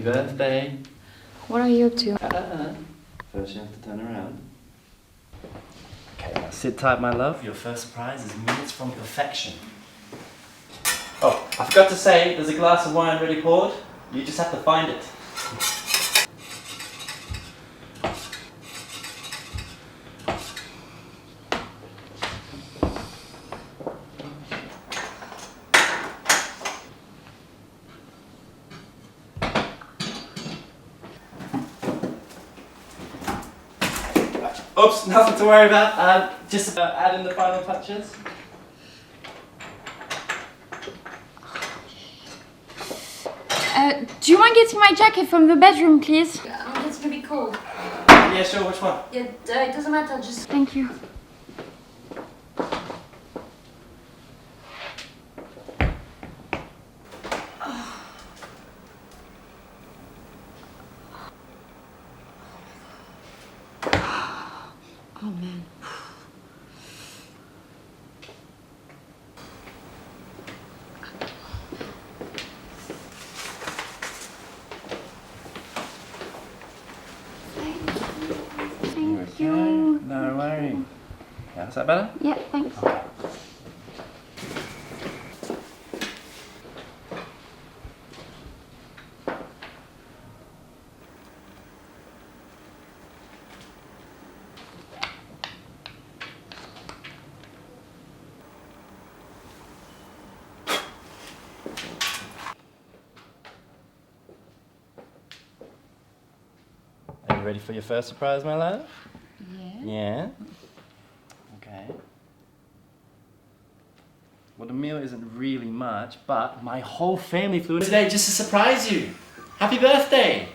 Happy birthday. What are you up to? First you have to turn around. Okay, now sit tight, my love. Your first surprise is minutes from perfection. Oh, I forgot to say, there's a glass of wine ready poured. You just have to find it. Oops, nothing to worry about. Just add in the final touches. Do you mind getting my jacket from the bedroom, please? It's gonna be cold. Yeah, sure, which one? Yeah, it doesn't matter, just... Thank you. Oh, man. Thank you. No worry. Yeah, is that better? Yeah, thanks. Okay. Are you ready for your first surprise, my love? Yeah. Yeah? Okay. Well, the meal isn't really much, but my whole family flew in today just to surprise you. Happy birthday!